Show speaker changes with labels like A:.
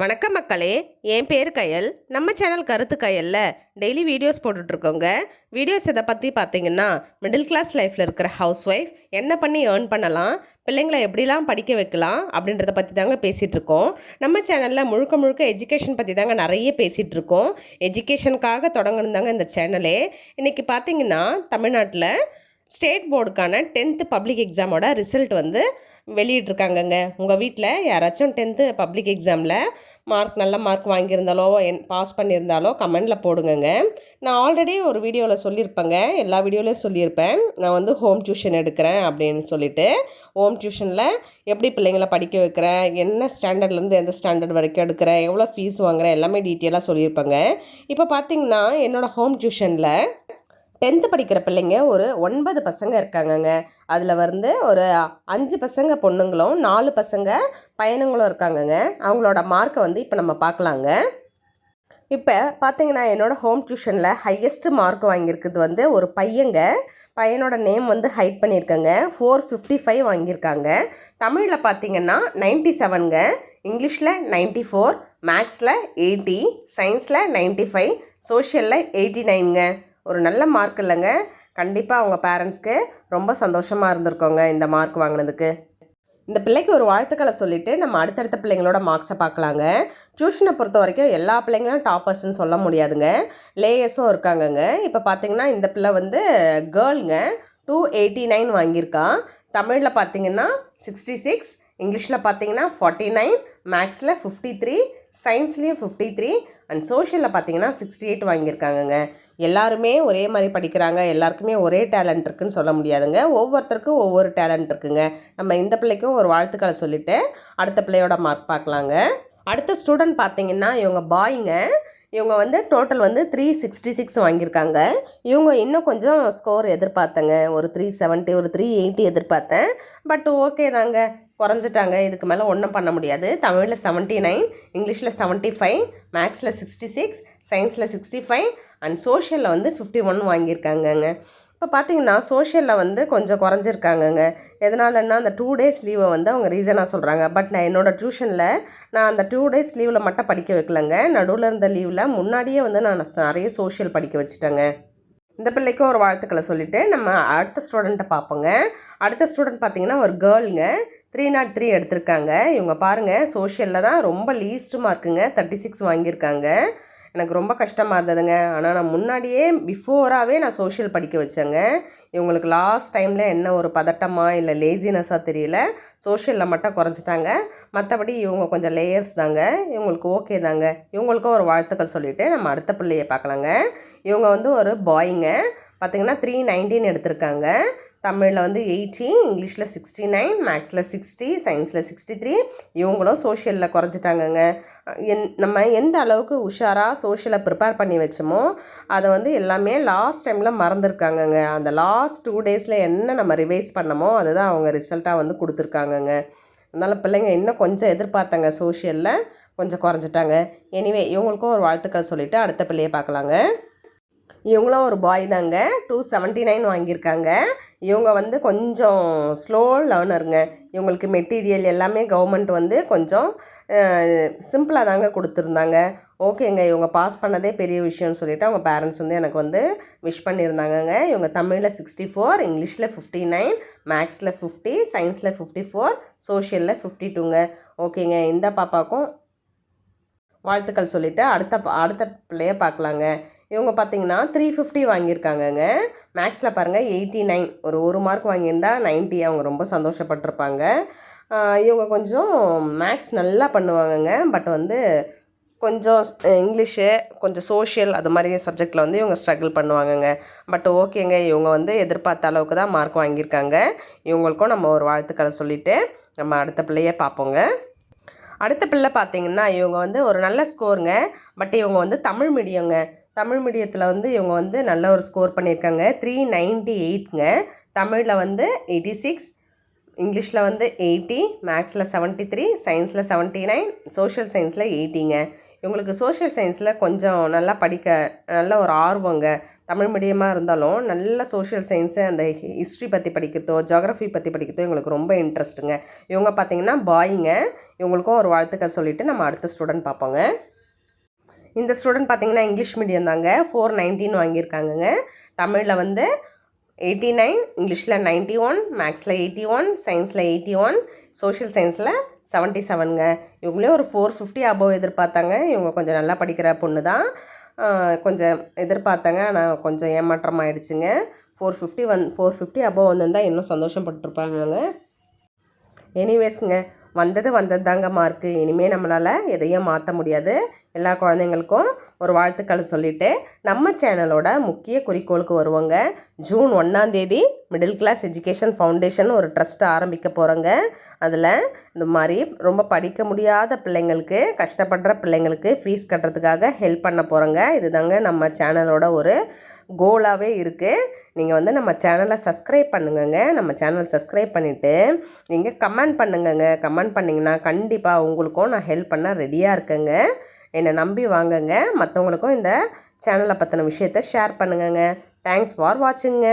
A: வணக்கம் மக்களே, என் பேர் கயல். நம்ம சேனல் கருத்து கயலில் டெய்லி வீடியோஸ் போட்டுட்ருக்கோங்க. வீடியோஸ் இதை பற்றி பார்த்தீங்கன்னா, மிடில் கிளாஸ் லைஃப்பில் இருக்கிற ஹவுஸ் ஒய்ஃப் என்ன பண்ணி ஏர்ன் பண்ணலாம், பிள்ளைங்களை எப்படிலாம் படிக்க வைக்கலாம் அப்படின்றத பற்றி தாங்க பேசிகிட்ருக்கோம். நம்ம சேனலில் முழுக்க முழுக்க எஜுகேஷன் பற்றி தாங்க நிறைய பேசிகிட்ருக்கோங்க. எஜுகேஷனுக்காக தொடங்கணும் இந்த சேனலே. இன்றைக்கி பார்த்தீங்கன்னா, தமிழ்நாட்டில் ஸ்டேட் போர்டுக்கான 10th பப்ளிக் எக்ஸாமோட ரிசல்ட் வந்து வெளியிட்ருக்காங்கங்க. உங்கள் வீட்டில் யாராச்சும் 10th பப்ளிக் எக்ஸாமில் நல்ல மார்க் வாங்கியிருந்தாலோ பாஸ் பண்ணியிருந்தாலோ கமெண்டில் போடுங்கங்க. நான் ஆல்ரெடி ஒரு வீடியோவில் சொல்லியிருப்பேங்க, எல்லா வீடியோலையும் சொல்லியிருப்பேன். நான் வந்து ஹோம் டியூஷன் எடுக்கிறேன் அப்படின்னு சொல்லிட்டு. ஹோம் டியூஷனில் எப்படி பிள்ளைங்களை படிக்க வைக்கிறேன், என்ன ஸ்டாண்டர்ட்லேருந்து எந்த ஸ்டாண்டர்ட் வரைக்கும் எடுக்கிறேன், எவ்வளோ ஃபீஸ் வாங்குகிறேன், எல்லாமே டீட்டெயிலாக சொல்லியிருப்பேங்க. இப்போ பார்த்தீங்கன்னா, என்னோடய ஹோம் டியூஷனில் 10th படிக்கிற பிள்ளைங்க ஒரு 9 பசங்க இருக்காங்கங்க. அதில் வந்து ஒரு 5 பசங்க பொண்ணுங்களும் 4 பசங்க பையனுங்களும் இருக்காங்கங்க. அவங்களோட மார்க்கை வந்து இப்போ நம்ம பார்க்கலாங்க. இப்போ பார்த்தீங்கன்னா, என்னோடய ஹோம் டியூஷனில் ஹையஸ்ட்டு மார்க் வாங்கியிருக்குது வந்து ஒரு பையனோட நேம் வந்து ஹைட் பண்ணியிருக்கேங்க. 455 வாங்கியிருக்காங்க. தமிழில் பார்த்தீங்கன்னா 97ங்க, இங்கிலீஷில் 94, மேக்ஸில் 80, சயின்ஸில் 95, சோஷியலில் 89ங்க. ஒரு நல்ல மார்க் இல்லைங்க. கண்டிப்பாக அவங்க பேரண்ட்ஸ்க்கு ரொம்ப சந்தோஷமாக இருந்திருக்கோங்க இந்த மார்க் வாங்கினதுக்கு. இந்த பிள்ளைக்கு ஒரு வாழ்த்துக்களை சொல்லிவிட்டு நம்ம அடுத்தடுத்த பிள்ளைங்களோட மார்க்ஸை பார்க்கலாங்க. டியூஷனை பொறுத்த வரைக்கும் எல்லா பிள்ளைங்களும் டாப்பர்ஸ்ன்னு சொல்ல முடியாதுங்க, லேயர்ஸும் இருக்காங்கங்க. இப்போ பார்த்தீங்கன்னா, இந்த பிள்ளை வந்து கேர்ளுங்க, 289 வாங்கியிருக்கா. தமிழில் பார்த்தீங்கன்னா 66, இங்கிலீஷில் பார்த்தீங்கன்னா 49, மேக்ஸில் 53, சயின்ஸ்லேயும் 53 அண்ட் சோஷியலில் பார்த்தீங்கன்னா 68 வாங்கியிருக்காங்கங்க. எல்லாருமே ஒரே மாதிரி படிக்கிறாங்க, எல்லாருக்குமே ஒரே டேலண்ட் இருக்குதுன்னு சொல்ல முடியாதுங்க. ஒவ்வொருத்தருக்கும் ஒவ்வொரு டேலண்ட் இருக்குங்க. நம்ம இந்த பிள்ளைக்கும் ஒரு வாழ்த்துக்களை சொல்லிவிட்டு அடுத்த பிள்ளையோட மார்க் பார்க்கலாங்க. அடுத்த ஸ்டூடெண்ட் பார்த்தீங்கன்னா, இவங்க பாய்ங்க. இவங்க வந்து டோட்டல் வந்து 366 வாங்கியிருக்காங்க. இவங்க இன்னும் கொஞ்சம் ஸ்கோர் எதிர்பார்த்தேங்க, ஒரு 370 ஒரு 380 எதிர்பார்த்தேன். பட் ஓகே தாங்க, குறைஞ்சிட்டாங்க. இதுக்கு மேலே ஒன்றும் பண்ண முடியாது. தமிழில் 79, இங்கிலீஷில் 75, மேக்ஸில் 66, சயின்ஸில் 65 அண்ட் சோஷியலில் வந்து 51 வாங்கியிருக்காங்கங்க. இப்போ பார்த்தீங்கன்னா, சோஷியலில் வந்து கொஞ்சம் குறைஞ்சிருக்காங்கங்க. எதனாலன்னா, அந்த 2 days லீவை வந்து அவங்க ரீசனாக சொல்கிறாங்க. பட் நான் என்னோடய டியூஷனில் நான் அந்த 2 days லீவில் மட்டும் படிக்க வைக்கலங்க. நடுவில் இருந்த லீவில் முன்னாடியே வந்து நான் நிறைய சோஷியல் படிக்க வச்சுட்டேங்க. இந்த பிள்ளைக்கும் ஒரு வாழ்த்துக்களை சொல்லிவிட்டு நம்ம அடுத்த ஸ்டூடெண்ட்டை பார்ப்போங்க. அடுத்த ஸ்டூடெண்ட் பார்த்திங்கன்னா ஒரு கேர்ளுங்க, 303 எடுத்திருக்காங்க. இவங்க பாருங்கள், சோஷியலில் தான் ரொம்ப லீஸ்ட்டு மார்க்குங்க, 36 வாங்கியிருக்காங்க. எனக்கு ரொம்ப கஷ்டமாக இருந்ததுங்க. ஆனால் நான் முன்னாடியே பிஃபோராகவே நான் சோஷியல் படிக்க வச்சேங்க. இவங்களுக்கு லாஸ்ட் டைமில் என்ன ஒரு பதட்டமாக இல்லை லேசினஸாக தெரியல, சோஷியலில் மட்டும் குறைச்சிட்டாங்க. மற்றபடி இவங்க கொஞ்சம் லேயர்ஸ் தாங்க, இவங்களுக்கு ஓகே தாங்க. இவங்களுக்கும் ஒரு வாழ்த்துக்கள் சொல்லிவிட்டு நம்ம அடுத்த பிள்ளையை பார்க்கலாங்க. இவங்க வந்து ஒரு பாய்ங்க, பார்த்திங்கன்னா 319 எடுத்திருக்காங்க. தமிழில் வந்து 80, இங்கிலீஷில் 69, மேக்ஸில் 60, சயின்ஸில் 63. இவங்களும் சோஷியலில் குறைச்சிட்டாங்கங்க. நம்ம எந்த அளவுக்கு உஷாராக சோஷியலை ப்ரிப்பேர் பண்ணி வச்சோமோ அதை வந்து எல்லாமே லாஸ்ட் டைமில் மறந்துருக்காங்கங்க. அந்த லாஸ்ட் 2 days என்ன நம்ம ரிவைஸ் பண்ணமோ அதுதான் அவங்க ரிசல்ட்டாக வந்து கொடுத்துருக்காங்கங்க. அதனால் பிள்ளைங்க இன்னும் கொஞ்சம் எதிர்பார்த்தாங்க, சோஷியலில் கொஞ்சம் குறைஞ்சிட்டாங்க. எனிவே இவங்களுக்கும் ஒரு வாழ்த்துக்கள் சொல்லிவிட்டு அடுத்த பிள்ளையை பார்க்கலாங்க. இவங்களும் ஒரு பாய் தாங்க, 279 வாங்கியிருக்காங்க. இவங்க வந்து கொஞ்சம் ஸ்லோ லேர்னருங்க. இவங்களுக்கு மெட்டீரியல் எல்லாமே கவர்மெண்ட் வந்து கொஞ்சம் சிம்பிளாக தாங்க கொடுத்துருந்தாங்க. ஓகேங்க, இவங்க பாஸ் பண்ணதே பெரிய விஷயம்னு சொல்லிவிட்டு அவங்க பேரண்ட்ஸ் வந்து எனக்கு வந்து விஷ் பண்ணியிருந்தாங்கங்க. இவங்க தமிழில் 64, இங்கிலீஷில் 59, மேக்ஸில் 50, சயின்ஸில் 54, சோஷியலில் 52ங்க. ஓகேங்க, இந்த பாப்பாவுக்கும் வாழ்த்துக்கள் சொல்லிவிட்டு அடுத்த பிள்ளையை பார்க்கலாங்க. இவங்க பார்த்திங்கன்னா 350 வாங்கியிருக்காங்கங்க. மேக்ஸில் பாருங்கள் 89, ஒரு மார்க் வாங்கியிருந்தா 90, அவங்க ரொம்ப சந்தோஷப்பட்டிருப்பாங்க. இவங்க கொஞ்சம் மேக்ஸ் நல்லா பண்ணுவாங்கங்க. பட் வந்து கொஞ்சம் இங்கிலீஷு, கொஞ்சம் சோஷியல் அது மாதிரி சப்ஜெக்டில் வந்து இவங்க ஸ்ட்ரகிள் பண்ணுவாங்கங்க. பட் ஓகேங்க, இவங்க வந்து எதிர்பார்த்த அளவுக்கு தான் மார்க் வாங்கியிருக்காங்க. இவங்களுக்கும் நம்ம ஒரு வாழ்த்துக்களை சொல்லிவிட்டு நம்ம அடுத்த பிள்ளையை பார்ப்போங்க. அடுத்த பிள்ளை பார்த்திங்கன்னா, இவங்க வந்து ஒரு நல்ல ஸ்கோருங்க. பட் இவங்க வந்து தமிழ் மீடியத்தில் வந்து இவங்க வந்து நல்ல ஒரு ஸ்கோர் பண்ணியிருக்காங்க, 398ங்க. தமிழில் வந்து 86, இங்கிலீஷில் வந்து 80, மேக்ஸில் 73, சயின்ஸில் 79, சோஷியல் சயின்ஸில் 80ங்க. இவங்களுக்கு சோஷியல் சயின்ஸில் கொஞ்சம் நல்லா படிக்க நல்ல ஒரு ஆர்வங்க. தமிழ் மீடியமாக இருந்தாலும் நல்ல சோஷியல் சயின்ஸு அந்த ஹிஸ்ட்ரி பற்றி படிக்கிறதோ ஜியாகிரஃபி பற்றி படிக்கிறதோ இவங்களுக்கு ரொம்ப இன்ட்ரெஸ்ட்டுங்க. இவங்க பார்த்திங்கன்னா பாய்ங்க. இவங்களுக்கும் ஒரு வாழ்த்துக்கள் சொல்லிவிட்டு நம்ம அடுத்த ஸ்டூடெண்ட் பார்ப்போங்க. இந்த ஸ்டூடெண்ட் பார்த்திங்கன்னா இங்கிலீஷ் மீடியம் தாங்க. 419 வாங்கியிருக்காங்கங்க. தமிழில் வந்து 89, இங்கிலீஷில் 91, மேக்ஸில் 81, சயின்ஸில் 81, சோஷியல் சயின்ஸில் 77ங்க. இவங்களே ஒரு 450 அபோவ் எதிர்பார்த்தாங்க. இவங்க கொஞ்சம் நல்லா படிக்கிற பொண்ணு தான். கொஞ்சம் எதிர்பார்த்தாங்க, ஆனால் கொஞ்சம் ஏமாற்றம் ஆகிடுச்சுங்க. 450 அபோவ் வந்திருந்தால் இன்னும் சந்தோஷப்பட்டுருப்பாங்க. எனிவேஸ்ங்க, வந்தது தாங்க மார்க்கு. இனிமேல் நம்மளால் எதையும் மாற்ற முடியாது. எல்லா குழந்தைங்களுக்கும் ஒரு வாழ்த்துக்கள் சொல்லிவிட்டு நம்ம சேனலோட முக்கிய குறிக்கோளுக்கு வருவோங்க. June 1 middle class education foundation ஒரு ட்ரஸ்ட் ஆரம்பிக்க போகிறோங்க. அதில் இந்த மாதிரி ரொம்ப படிக்க முடியாத பிள்ளைங்களுக்கு, கஷ்டப்படுற பிள்ளைங்களுக்கு ஃபீஸ் கட்டுறதுக்காக ஹெல்ப் பண்ண போகிறோங்க. இதுதாங்க நம்ம சேனலோட ஒரு கோலாகவே இருக்குது. நீங்கள் வந்து நம்ம சேனலை சப்ஸ்கிரைப் பண்ணுங்கங்க. நம்ம சேனல் சப்ஸ்கிரைப் பண்ணிவிட்டு நீங்கள் கமெண்ட் பண்ணுங்கங்க. கமெண்ட் பண்ணிங்கன்னா கண்டிப்பாக உங்களுக்கும் நான் ஹெல்ப் பண்ண ரெடியாக இருக்கேங்க. என்னை நம்பி வாங்கங்க. மற்றவங்களுக்கும் இந்த சேனலை பற்றின விஷயத்தை ஷேர் பண்ணுங்கங்க. Thanks for வாட்சிங்க.